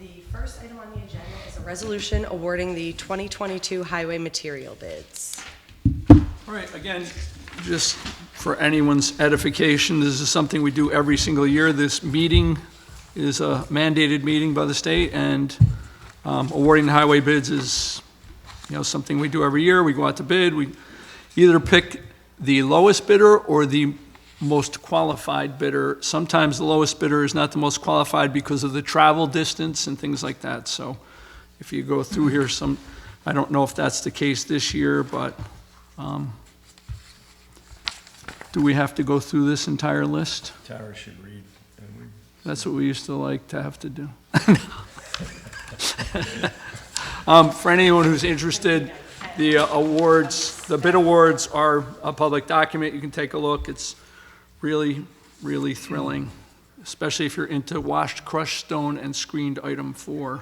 The first item on the agenda is a resolution awarding the 2022 highway material bids. All right, again, just for anyone's edification, this is something we do every single year. This meeting is a mandated meeting by the state, and awarding the highway bids is, something we do every year. We go out to bid. We either pick the lowest bidder or the most qualified bidder. Sometimes the lowest bidder is not the most qualified because of the travel distance and things like that. So if you go through here, I don't know if that's the case this year, but do we have to go through this entire list? Tara should read. That's what we used to like to have to do. For anyone who's interested, the awards, the bid awards are a public document. You can take a look. It's really, really thrilling, especially if you're into washed crushed stone and screened item 4.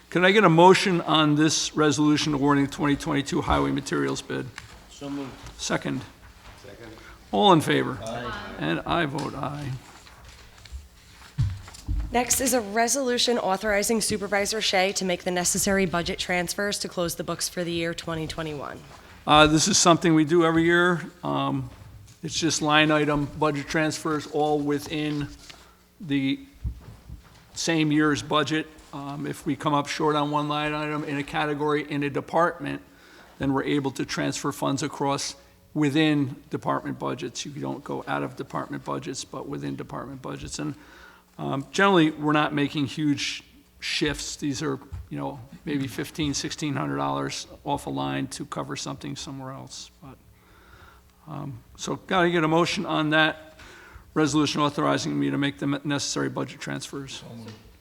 Can I get a motion on this resolution awarding the 2022 highway materials bid? So moved. Second. Second. All in favor? Aye. And I vote aye. Next is a resolution authorizing Supervisor Shea to make the necessary budget transfers to close the books for the year 2021. This is something we do every year. It's just line item budget transfers all within the same year's budget. If we come up short on one line item in a category in a department, then we're able to transfer funds across within department budgets. You don't go out of department budgets, but within department budgets. And generally, we're not making huge shifts. These are, maybe $1,500, $1,600 off a line to cover something somewhere else. But so got to get a motion on that resolution authorizing me to make the necessary budget transfers.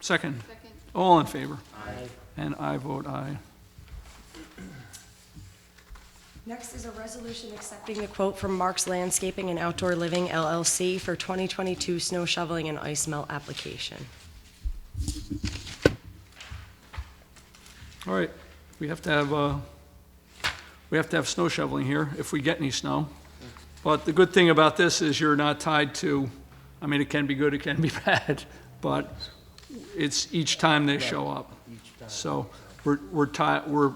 Second. All in favor? Aye. And I vote aye. Next is a resolution accepting the quote from Mark's Landscaping and Outdoor Living LLC for 2022 snow shoveling and ice melt application. All right, we have to have snow shoveling here if we get any snow. But the good thing about this is you're not tied to, it can be good, it can be bad, but it's each time they show up. So we're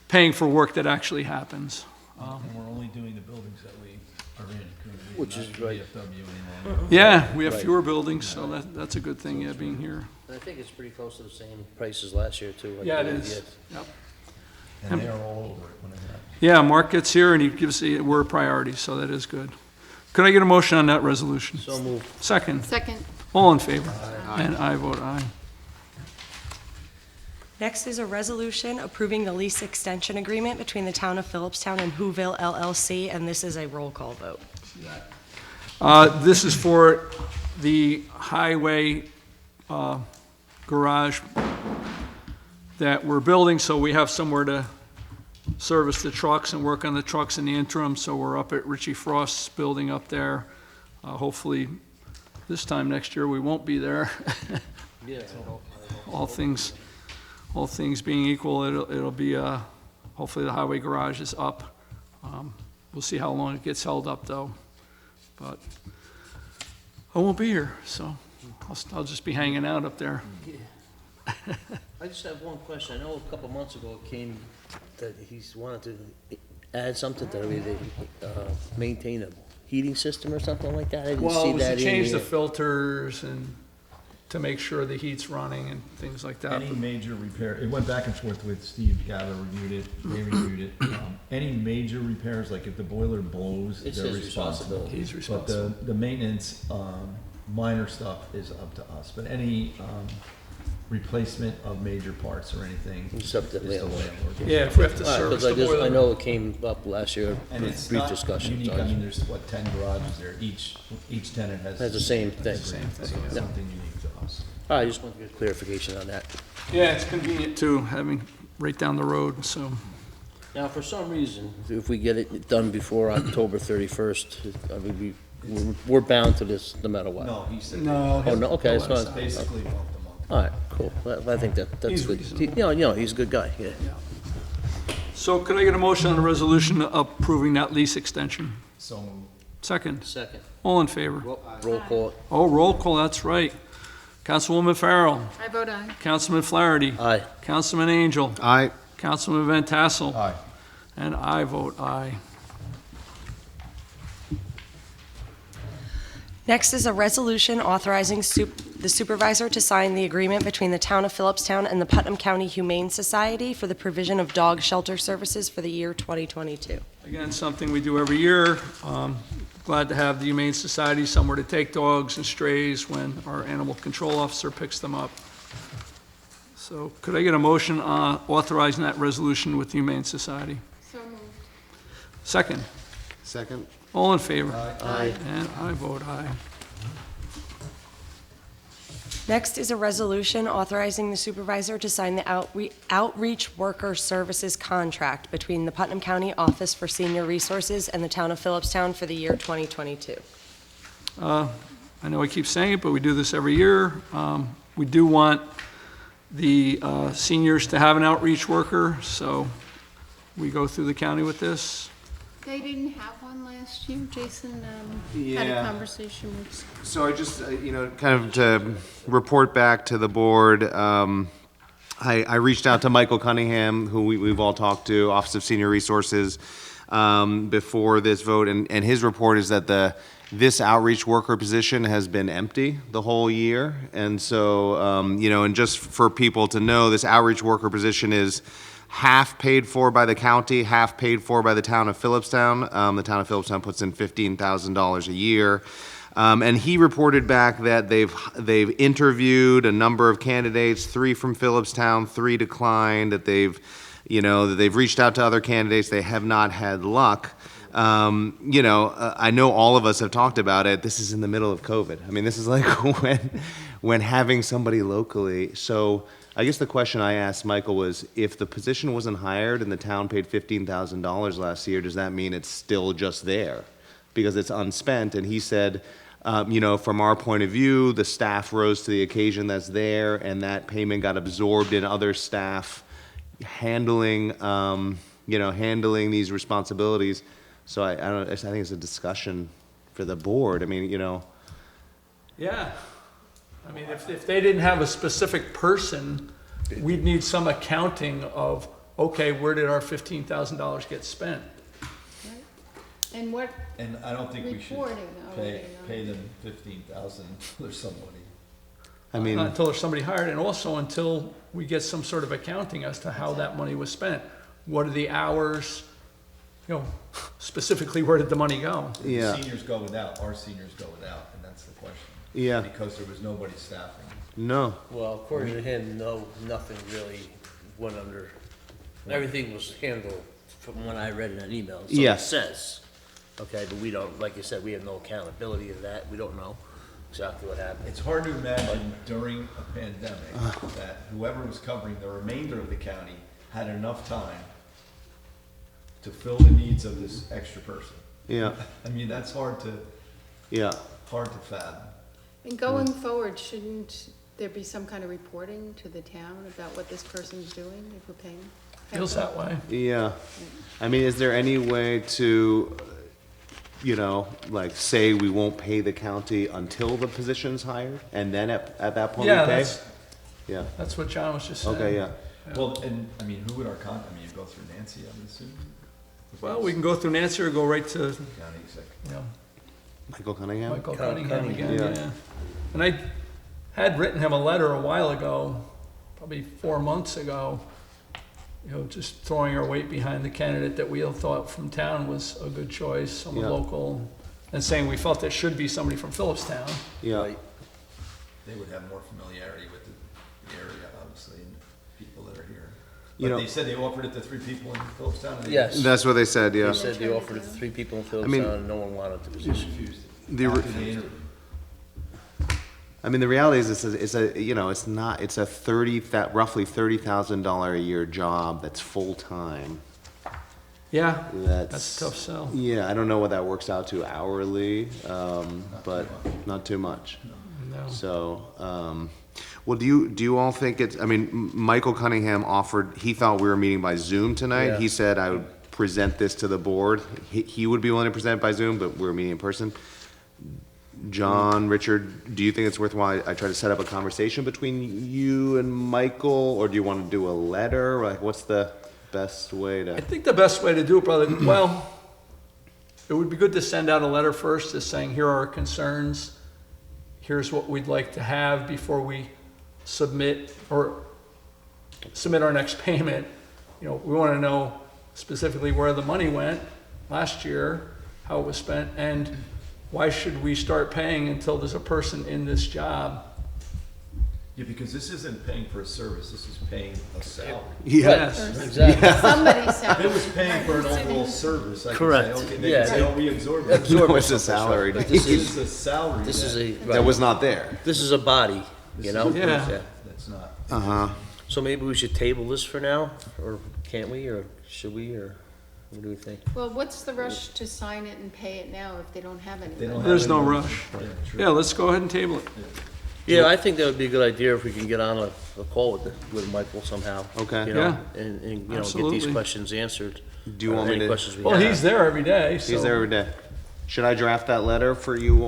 paying for work that actually happens. And we're only doing the buildings that we are in currently. Which is right. VFW anymore. Yeah, we have Right. fewer buildings, so that's a good thing, being here. I think it's pretty close to the same price as last year, too. Yeah, it is. Yep. And they are all over it when it happens. Yeah, Mark gets here and he gives we're a priority, so that is good. Could I get a motion on that resolution? So moved. Second. Second. All in favor? And I vote aye. Next is a resolution approving the lease extension agreement between the town of Philipstown and Whoville LLC, and this is a roll call vote. This is for the highway garage that we're building, so we have somewhere to service the trucks and work on the trucks in the interim. So we're up at Richie Frost's building up there. Hopefully this time next year we won't be there. Yeah. All things being equal, it'll be, hopefully the highway garage is up. We'll see how long it gets held up though. But I won't be here, so I'll just be hanging out up there. I just have one question. I know a couple months ago it came that he's wanted to add something to maintain a heating system or something like that. I didn't Well, see it was that to in change the here. filters and to make sure the heat's running and things like that. Any major repair, it went back and forth with Steve Gather, reviewed it, they reviewed it. Any major repairs, like if the boiler blows, It's they're his responsible. responsibility. He's But responsible. the maintenance, minor stuff is up to us, but any, replacement of major parts or anything is It's up to the landlord. landlord. Yeah, if we have to All right, service because the boiler. I know it came up last year, And it's brief not discussion. unique, I mean, there's, 10 garages there, each tenant has. Has the same thing. Same thing, so it's Yeah. something unique to us. All right, I just want to get clarification on that. Yeah, it's convenient too, having right down the road, so. Now, for some reason, if we get it done before October 31st, I mean, we're bound to this no matter what. No, he said. No. Oh, no, okay, that's It's fine. basically month to month. All right, cool. Well, I think that's He's good. reasonable. He's a good guy, yeah. So could I get a motion on the resolution approving that lease extension? So, Second. Second. All in favor? Roll call. Oh, roll call, that's right. Councilwoman Farrell. I vote aye. Councilman Flaherty. Aye. Councilman Angel. Aye. Councilman Van Tassel. Aye. And I vote aye. Next is a resolution authorizing the supervisor to sign the agreement between the town of Phillipstown and the Putnam County Humane Society for the provision of dog shelter services for the year 2022. Again, something we do every year. Glad to have the Humane Society somewhere to take dogs and strays when our animal control officer picks them up. So could I get a motion authorizing that resolution with the Humane Society? So moved. Second. Second. All in favor? Aye. And I vote aye. Next is a resolution authorizing the supervisor to sign the outreach worker services contract between the Putnam County Office for Senior Resources and the town of Phillipstown for the year 2022. I know I keep saying it, but we do this every year. We do want the seniors to have an outreach worker, so we go through the county with this. They didn't have one last year. Jason had a Yeah. conversation with. So I just, kind of to report back to the board, I reached out to Michael Cunningham, who we've all talked to, Office of Senior Resources, before this vote, and his report is that this outreach worker position has been empty the whole year. And so, and just for people to know, this outreach worker position is half paid for by the county, half paid for by the town of Phillipstown. The town of Phillipstown puts in $15,000 a year. And he reported back that they've interviewed a number of candidates, 3 from Phillipstown, 3 declined, that they've reached out to other candidates, they have not had luck. I know all of us have talked about it. This is in the middle of COVID. I mean, this is like when having somebody locally. So I guess the question I asked Michael was, if the position wasn't hired and the town paid $15,000 last year, does that mean it's still just there because it's unspent? And he said, from our point of view, the staff rose to the occasion that's there, and that payment got absorbed in other staff handling these responsibilities. So I think it's a discussion for the board. I mean, Yeah. I mean, if they didn't have a specific person, we'd need some accounting of, okay, where did our $15,000 get spent? And what And I don't think we should reporting are they on? pay them $15,000 for somebody. I mean, Not until there's somebody hired, and also until we get some sort of accounting as to how that money was spent. What are the hours? Specifically, where did the money go? yeah, Seniors go without, our seniors go without, and that's the question. yeah, Because there was nobody staffing. no, Well, according to him, nothing really went under, everything was handled from what I read in that email. So Yeah. it says, okay, but we don't, like you said, we have no accountability of that, we don't know exactly what happened. It's hard to imagine during a pandemic that whoever was covering the remainder of the county had enough time to fill the needs of this extra person. yeah, I mean, that's hard to fathom. And going forward, shouldn't there be some kind of reporting to the town about what this person's doing if we're paying? Feels that way. yeah. I mean, is there any way to, say we won't pay the county until the position's hired, and then at that point we Yeah, pay? Yeah, that's what John was just saying. okay, yeah. Well, and, I mean, who would our you go through Nancy, I'm assuming? Well, we can go through Nancy or go right to, County executive. Michael Cunningham? Michael Cunningham, Cunningham again, yeah. yeah. And I had written him a letter a while ago, probably 4 months ago, just throwing our weight behind the candidate that we all thought from town was a good choice, someone Yeah. local, and saying we felt there should be somebody from Phillipstown. Yeah, Right. They would have more familiarity with the area, obviously, and people that are here. You But know- they said they offered it to 3 people in Phillipstown? and they Yes. that's what they said, yeah. They said they offered it to 3 people in Phillipstown, and no one wanted the position. refused it. The re- After the interview. I mean, the reality is, it's a roughly $30,000 a year job that's full-time. Yeah, That's that's a tough sell. Yeah, I don't know what that works out to hourly, but not too much. No. So, well, do you all think Michael Cunningham he thought we were meeting by Zoom tonight. Yeah. He said I would present this to the board. He would be willing to present by Zoom, but we're meeting in person. John, Richard, do you think it's worthwhile I try to set up a conversation between you and Michael, or do you want to do a letter? Like, what's the best way I to? think the best way to do it, brother, well, it would be good to send out a letter first, just saying, here are our concerns. Here's what we'd like to have before we submit our next payment. You know, we want to know specifically where the money went last year, how it was spent, and why should we start paying until there's a person in this job? Yeah, because this isn't paying for a service, this is paying a salary. Yes. Exactly. Somebody's If salary. it was paying for an overall service, I could Correct. say, okay, they Yeah. can say, oh, we absorbed it. No, it's a salary. But This is a salary This is that, a, That was not there. this is a body, you know? Yeah. that's not. Uh-huh. So maybe we should table this for now, or can't we, or should we, or what do we think? Well, what's the rush to sign it and pay it now if they don't have They anything? don't have There's no any- rush. Yeah, true. Yeah, let's go ahead and table it. Yeah, I think that would be a good idea if we can get on a call with Michael somehow. Okay. You know, Yeah. and, you know, get Absolutely. these questions answered. Do you or want me any to- questions we Well, have. he's there every day, so. He's there every day. Should I draft that letter for you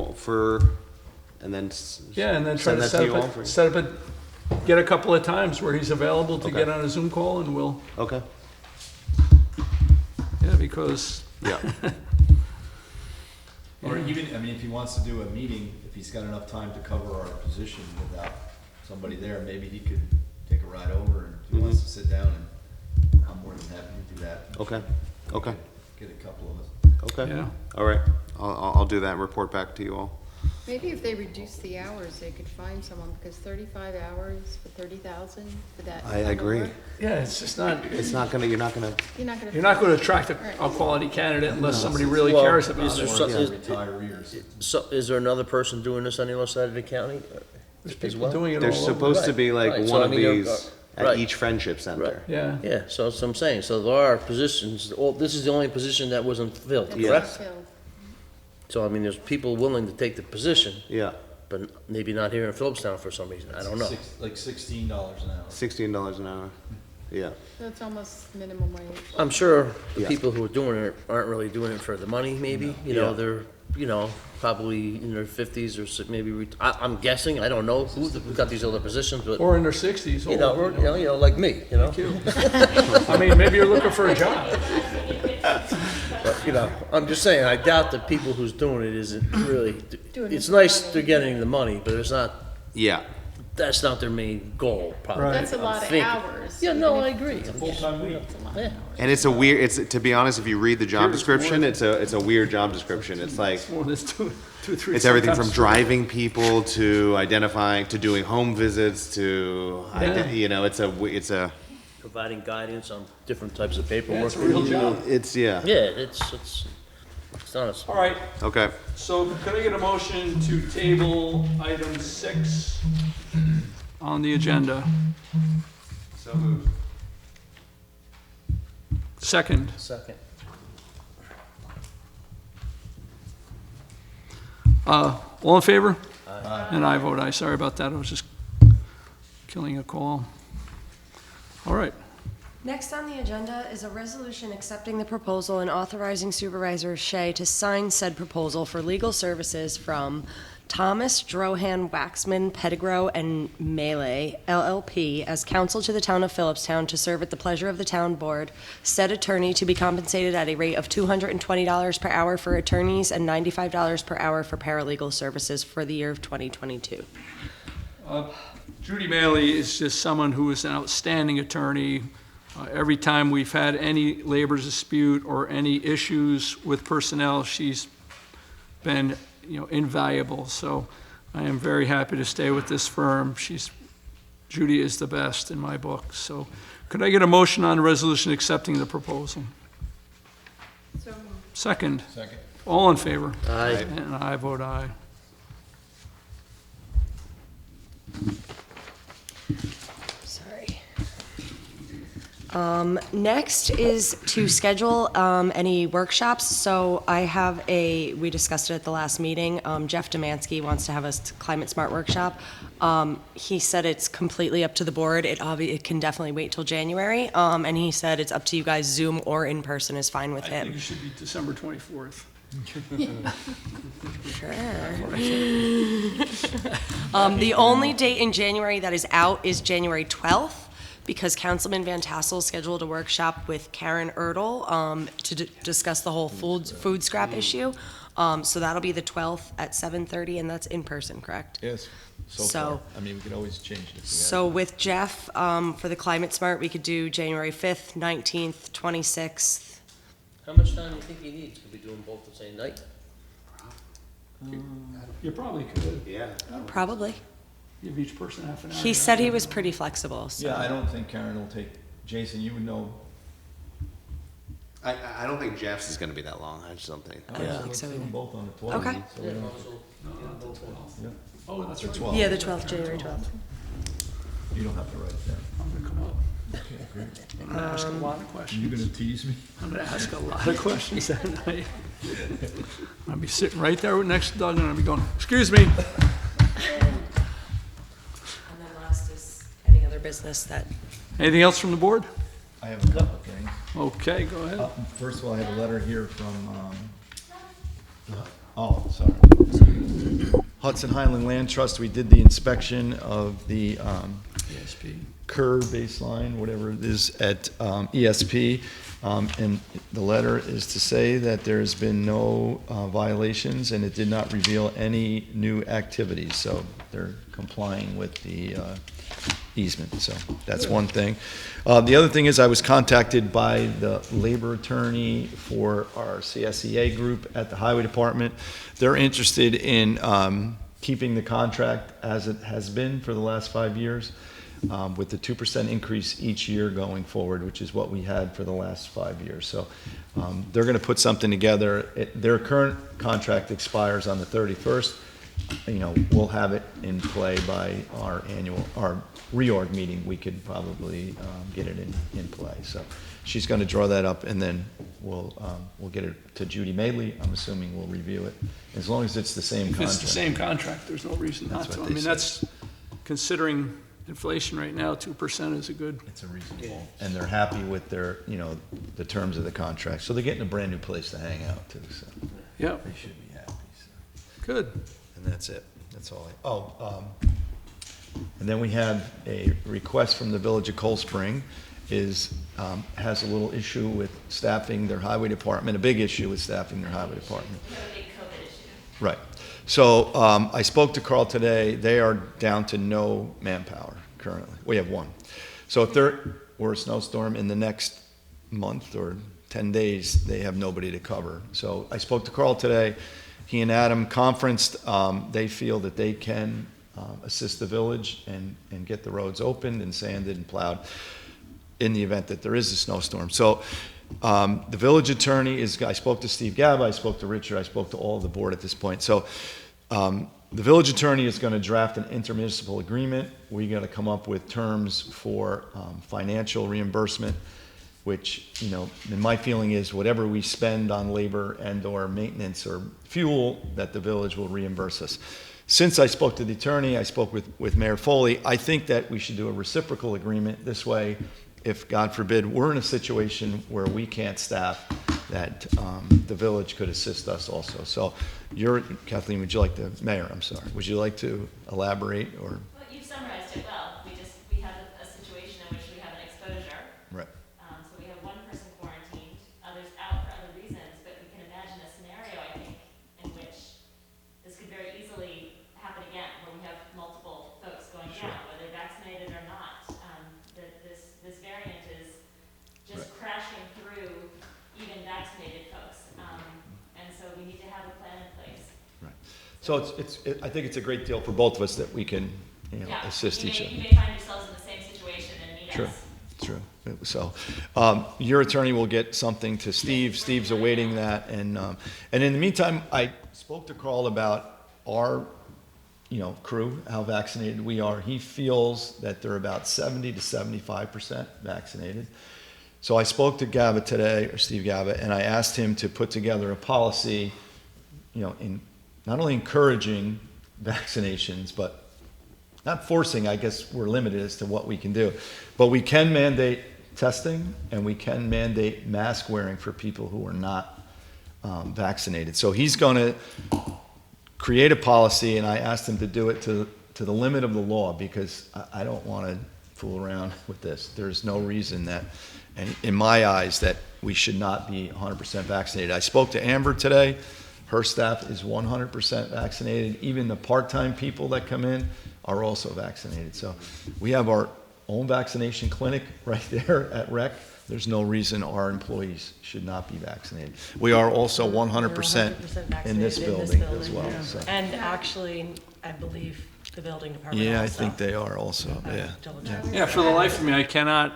and then? Yeah, and then try send to that set you all for- up get a couple of times where he's available to Okay. get on a Zoom call, and we'll, Okay. yeah, because, Yeah. Or even, I mean, if he wants to do a meeting, if he's got enough time to cover our position without somebody there, maybe he could take a ride over, and if he wants to sit down, and I'm more than happy to do that. Okay. Okay. Get a couple of us. Okay. yeah. All right. I'll do that and report back to you all. Maybe if they reduce the hours, they could find someone, because 35 hours for 30,000 for that. I kind of agree. work, Yeah, it's just not, It's not gonna, you're not gonna, you're not gonna attract a quality candidate unless somebody really Well, cares is about there it. some- Or is- retirees. So, is there another person doing this on the other side of the county There's as people well? doing it all there's over. supposed to be like Right, so one I of mean, you're- these at right. each friendship center. Yeah, Yeah, so that's what I'm saying. So there are positions, this is the only position that wasn't filled, That's correct? not filled. So, I mean, there's people willing to take the position, Yeah. but maybe not here in Phillipstown for some reason. I don't know. Like $16 an hour. $16 an hour. Yeah. So it's almost minimum wage. I'm sure the Yeah. people who are doing it aren't really doing it for the money, maybe. You know, Yeah. they're, you know, probably in their 50s or maybe, I'm guessing, I don't know who's got these other positions, but, or in their sixties. you know, or, you know, like me, you know? I mean, maybe you're looking for a job. But, you know, I'm just saying, I doubt the people who's doing it isn't really, Doing it's it nice for they're getting the money, but it's not, Yeah. that's not their main goal, probably. Right. That's a I'm lot of thinking. hours. Yeah, no, I even if agree. Full-time week. it's a lot of Yeah. hours. And it's a weird, to be honest, if you read the job description, it's a weird job description. It's like, Well, there's two, three. it's everything from sometimes driving people to identifying, to doing home visits to, Yeah. you know, it's a, Providing guidance on different types of paperwork. Yeah, it's a real job. yeah. Yeah, it's not a. All right, Okay. so could I get a motion to table item 6 on the agenda? So moved. Second. Second. All in favor? And I vote aye. Sorry about that. I was just killing a call. All right. Next on the agenda is a resolution accepting the proposal and authorizing Supervisor Shea to sign said proposal for legal services from Thomas, Drohan, Waxman, Pettigrew, and Melee LLP as counsel to the town of Phillipstown to serve at the pleasure of the town board, said attorney to be compensated at a rate of $220 per hour for attorneys and $95 per hour for paralegal services for the year of 2022. Judy Maley is just someone who is an outstanding attorney. Every time we've had any labor dispute or any issues with personnel, she's been, invaluable. So I am very happy to stay with this firm. Judy is the best in my book. So could I get a motion on the resolution accepting the proposal? So Second. Second. All in favor? Aye. And I vote aye. Sorry. Next is to schedule any workshops. So I have we discussed it at the last meeting. Jeff Demansky wants to have a climate smart workshop. He said it's completely up to the board. It can definitely wait till January. And he said it's up to you guys. Zoom or in person is fine with I think him. it should be December 24th. The only date in January that is out is January 12th, because Councilman Van Tassel scheduled a workshop with Karen Erdl to discuss the whole food scrap issue. So that'll be the 12th at 7:30, and that's in person, correct? Yes, so So- far. I mean, we could always change it if we had So with Jeff, for the Climate Smart, we could do January 5th, 19th, 26th. How much time do you think he needs? Could we do them both the same night? You probably could Yeah. Probably. give each person half an hour. He said he was pretty flexible, so. Yeah, I don't think Karen will take, Jason, you would know. I don't think Jeff's is gonna be that long, I just don't think. I don't think Let's so do them either. both on the 12th. Okay. so we Yeah, don't- also, yeah. Oh, that's The right. 12th. Yeah, the 12th, January 12th. You don't have to write it down. I'm gonna come up. Okay, great. I'm gonna ask a lot of questions. You gonna tease me? I'm gonna ask a lot of questions that night. I'll be sitting right there next to Doug, and I'll be going, "Excuse me." And then last is any other business that, Anything else from the board? I have a couple of things. Okay, go ahead. First of all, I have a letter here from, sorry. Hudson Highland Land Trust. We did the inspection of the ESP. curb baseline, whatever it is, at ESP. And the letter is to say that there's been no violations, and it did not reveal any new activities. So they're complying with the easement, so that's one thing. The other thing is I was contacted by the labor attorney for our CSEA group at the Highway Department. They're interested in keeping the contract as it has been for the last 5 years, with the 2% increase each year going forward, which is what we had for the last 5 years. So they're going to put something together. Their current contract expires on the 31st. You know, we'll have it in play by our reorg meeting. We could probably get it in play. So she's going to draw that up, and then we'll get it to Judy Madeley. I'm assuming we'll review it, as long as it's the same If contract. it's the same contract, there's no reason not That's to. what I they mean, said. that's, considering inflation right now, 2% is a good, It's a reasonable, and they're happy with their, the terms of the contract. So they're getting a brand new place to hang out too, so yeah, they should be happy. So. good. And that's it. That's all and then we have a request from the Village of Cold Spring has a little issue with staffing their highway department, a big issue with staffing their highway department. A big COVID issue. Right. So I spoke to Carl today. They are down to no manpower currently. We have one. So if there were a snowstorm in the next month or 10 days, they have nobody to cover. So I spoke to Carl today. He and Adam conferenced. They feel that they can assist the village and get the roads opened and sanded and plowed in the event that there is a snowstorm. So the village attorney I spoke to Steve Gaba, I spoke to Richard, I spoke to all of the board at this point. So the village attorney is going to draft an intermunicipal agreement. We got to come up with terms for financial reimbursement, which, and my feeling is whatever we spend on labor and or maintenance or fuel, that the village will reimburse us. Since I spoke to the attorney, I spoke with Mayor Foley, I think that we should do a reciprocal agreement. This way, if, God forbid, we're in a situation where we can't staff, that the village could assist us also. So Kathleen, Mayor, I'm sorry, would you like to elaborate or? Well, you've summarized it well. We have a situation in which we have an exposure. Right. So we have one person quarantined, others out for other reasons, but we can imagine a scenario, I think, in which this could very easily happen again, where we have multiple folks going Sure. down, whether vaccinated or not. This variant is just Right. crashing through even vaccinated folks. And so we need to have a plan in place. Right. So I think it's a great deal for both of us that we can, Yeah, assist each other. You may find yourselves in the same situation and need True, us. true. So, your attorney will get something to Steve. Steve's awaiting that, and in the meantime, I spoke to Carl about our, crew, how vaccinated we are. He feels that they're about 70 to 75% vaccinated. So I spoke to Gaba today, or Steve Gaba, and I asked him to put together a policy, in not only encouraging vaccinations, but not forcing. I guess we're limited as to what we can do, but we can mandate testing, and we can mandate mask wearing for people who are not vaccinated. So he's going to create a policy, and I asked him to do it to the limit of the law, because I don't want to fool around with this. There's no reason that, and in my eyes, that we should not be 100% vaccinated. I spoke to Amber today. Her staff is 100% vaccinated. Even the part-time people that come in are also vaccinated. So we have our own vaccination clinic right there at Rec. There's no reason our employees should not be vaccinated. We are also 100% in this building as well. So. And actually, I believe the building department Yeah, I also. think they are also, yeah. Double check. Yeah, for the life of me, I cannot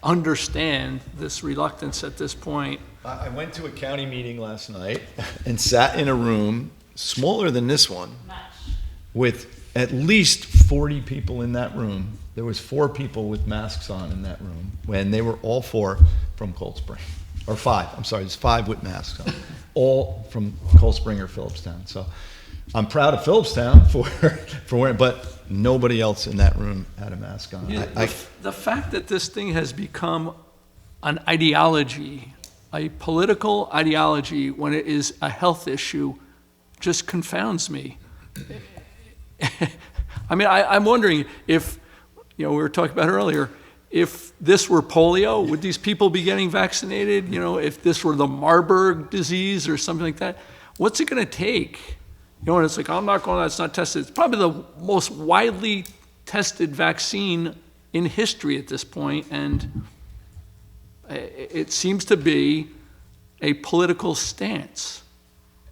understand this reluctance at this point. I went to a county meeting last night and sat in a room smaller than this one Much. with at least 40 people in that room. There was 4 people with masks on in that room, when they were all 4 from Cold Spring. Or 5, I'm sorry, there's 5 with masks on. All from Cold Spring or Phillipstown. So I'm proud of Phillipstown for wearing, but nobody else in that room had a mask on. The fact that this thing has become an ideology, a political ideology, when it is a health issue, just confounds me. I mean, I'm wondering if, we were talking about earlier, if this were polio, would these people be getting vaccinated? If this were the Marburg disease or something like that, what's it going to take? And it's like, I'm not going, that's not tested. It's probably the most widely tested vaccine in history at this point, and it seems to be a political stance.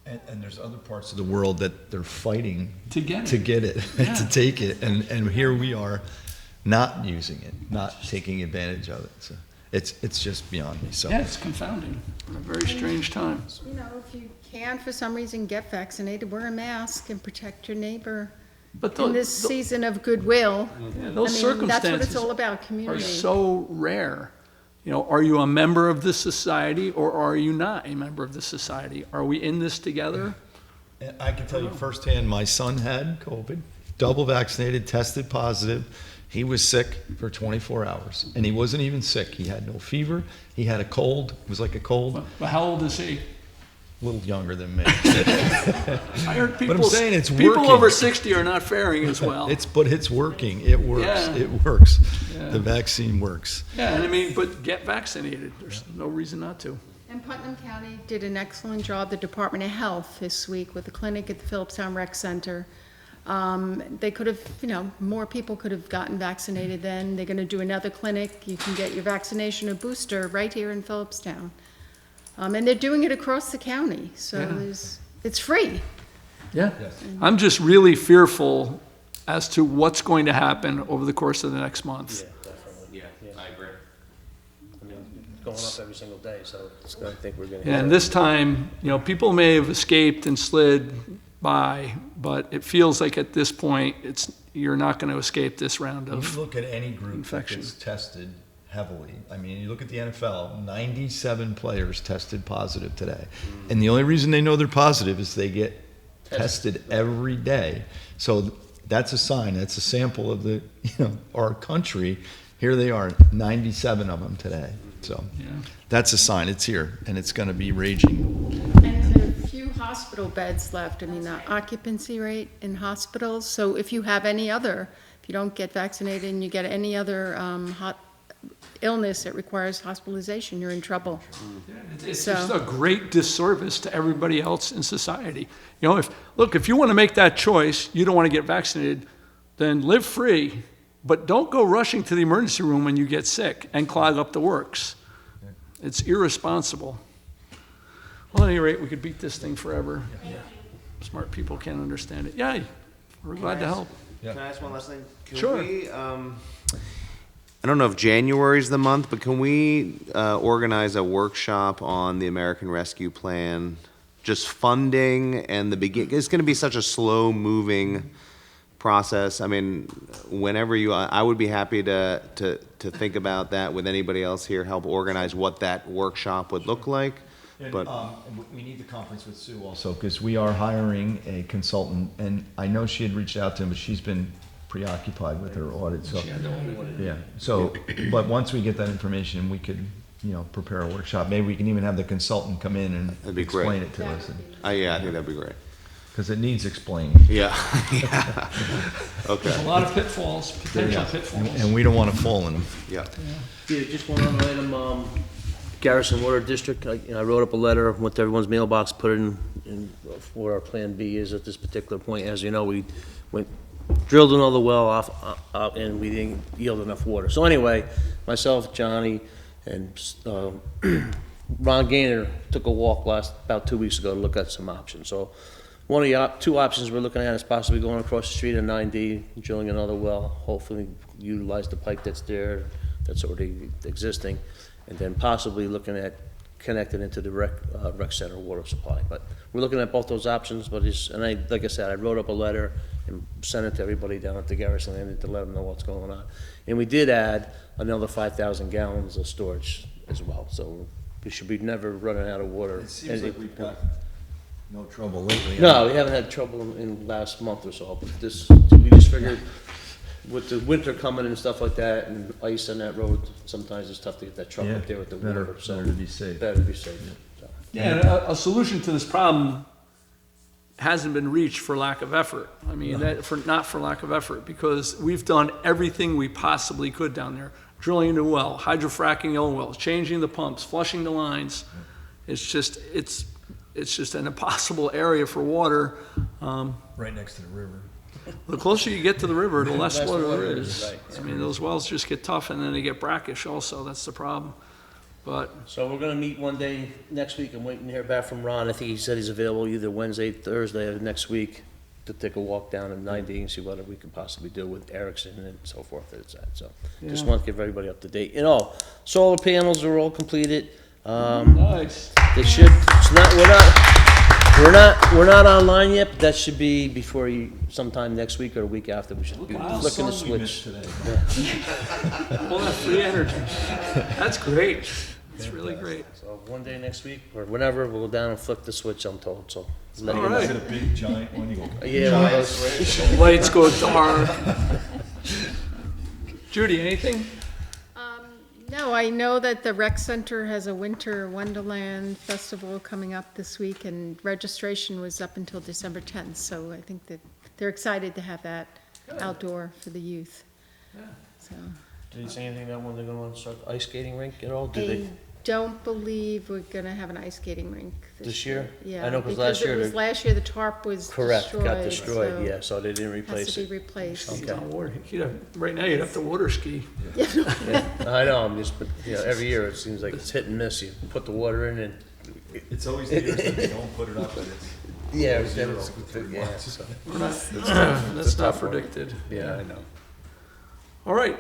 And there's other parts of the world that they're fighting To get it. yeah. to take it, and here we are not using it, not taking advantage of it. So it's just beyond me. So Yeah, it's confounding. A very strange time. If you can, for some reason, get vaccinated, wear a mask and protect your neighbor. But In this season of goodwill, those that's what it's circumstances all about, are community. so rare. Are you a member of this society, or are you not a member of this society? Are we in this together? And I can tell you firsthand, my son had COVID, double vaccinated, tested positive. He was sick for 24 hours, and he wasn't even sick. He had no fever. He had a cold. It was like a cold. But how old is he? A little younger than me. I heard people, I'm saying it's people working. over 60 are not faring as well. But it's working. It works. Yeah. It works. Yeah. The vaccine works. Yeah, but get vaccinated. There's no reason not to. And Putnam County did an excellent job, the Department of Health this week with the clinic at the Phillipstown Rec Center. They could have, more people could have gotten vaccinated then. They're gonna do another clinic. You can get your vaccination or booster right here in Phillipstown. And they're doing it across the county, so Yeah. it's free. Yeah. I'm just really fearful as to what's going to happen over the course of the next month. Yeah, definitely. Yeah, I agree. I mean, it's going up every single day, so I think we're gonna. And this time, people may have escaped and slid by, but it feels like at this point, you're not going to escape this round When you of look at any group infection. that's tested heavily, I mean, you look at the NFL, 97 players tested positive today. And the only reason they know they're positive is they get tested every day. So that's a sign, that's a sample of our country. Here they are, 97 of them today. So Yeah. that's a sign, it's here, and it's gonna be raging. And there are few hospital beds left, the occupancy rate in hospitals. So if you have if you don't get vaccinated and you get any other illness that requires hospitalization, you're in trouble. It's So- just a great disservice to everybody else in society. If you want to make that choice, you don't want to get vaccinated, then live free, but don't go rushing to the emergency room when you get sick and clog up the works. It's irresponsible. Well, at any rate, we could beat this thing forever. Smart people can't understand it. Yeah, we're glad to help. Can I ask one last thing? Can Sure. we, I don't know if January's the month, but can we organize a workshop on the American Rescue Plan? Just funding and it's going to be such a slow-moving process. I mean, whenever I would be happy to think about that with anybody else here, help organize what that workshop would look like. But we need the conference with Sue also, because we are hiring a consultant, and I know she had reached out to him, but she's been preoccupied with her audit, so. Yeah, so, but once we get that information, we could prepare a workshop. Maybe we can even have the consultant come in and That'd be great. explain it to That us, would be- Yeah, I think that'd be great. because it needs explaining. Yeah, yeah. A Okay, lot of pitfalls, potential pitfalls. And we don't want to fall in them. yeah. Yeah, just one other item, Garrison Water District, I wrote up a letter, went to everyone's mailbox, put it in what our Plan B is at this particular point. As you know, we drilled another well off, and we didn't yield enough water. So anyway, myself, Johnny, and Ron Gaynor took a walk about 2 weeks ago to look at some options. So one of the two options we're looking at is possibly going across the street at 9D, drilling another well, hopefully utilize the pipe that's there, that's already existing, and then possibly looking at connecting into the rec center water supply. But we're looking at both those options, but like I said, I wrote up a letter and sent it to everybody down at the Garrison Landing to let them know what's going on. And we did add another 5,000 gallons of storage as well, so we should be never running out of water. It seems like we've got no trouble lately. No, we haven't had trouble in the last month or so, but we just figured with the winter coming and stuff like that, and ice on that road, sometimes it's tough to get that truck Yeah, up there with the better- water, so. better to be safe. Better to be safe, so. Yeah, and a solution to this problem hasn't been reached for lack of effort. I mean, not for lack of effort, because we've done everything we possibly could down there. Drilling a new well, hydrofracking old wells, changing the pumps, flushing the lines. It's just an impossible area for water. Right next to the river. The closer you get to the river, the less Less water water there there is, is. right. I mean, those wells just get tough, and then they get brackish also, that's the problem. But, So we're gonna meet one day next week. I'm waiting to hear back from Ron. I think he said he's available either Wednesday, Thursday of next week to take a walk down in 9D and see what we could possibly do with Erickson and so forth. So just Yeah. want to give everybody up to date. Solar panels are all completed. nice. They should, we're not online yet, but that should be before sometime next week or a week after. We should be Wow. flicking the switch. All that free energy. That's great. It's really great. So one day next week or whenever, we'll go down and flick the switch, I'm told, so. let you All know. right. Is it a big giant one? You go, Yeah, one of those. Lights go dark. Judy, anything? No, I know that the rec center has a winter wonderland festival coming up this week, and registration was up until December 10th, so I think that they're excited to have that outdoor for the youth. So, Did he say anything about when they're gonna start the ice skating rink at all? Did I they? don't believe we're gonna have an ice skating rink This year? Yeah. I know, 'cause last year Because they- last year the tarp was Correct, got so destroyed, yeah, so they didn't Has replace to it. be replaced. Okay. Right now, you'd have to water ski. Yeah, I know, I'm just, but, every year it seems like it's hit and miss. You put the water in and, it's always the years that they don't put it up, but it's. yeah, Zero it's, for 3 yeah, months. so, That's not predicted. yeah, I know. All right.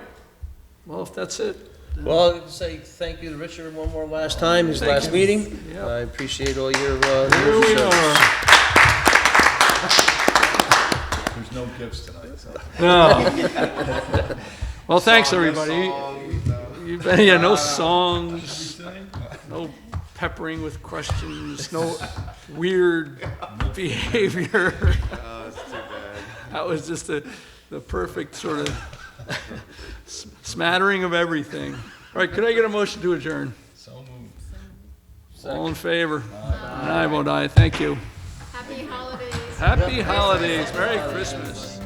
Well, if that's it. Well, I'd say thank you to Richard one more last time, his Thank last you. meeting. Yeah. I appreciate all your, Here years we of service. are. There's no gifts tonight, so. No. Well, thanks, everybody. No songs, no peppering with questions, no weird behavior. Oh, it's too bad. That was just the perfect sort of smattering of everything. All right, could I get a motion to adjourn? So moved. All in favor? Aye, vote aye. Thank you. Happy holidays. Happy holidays. Merry Christmas.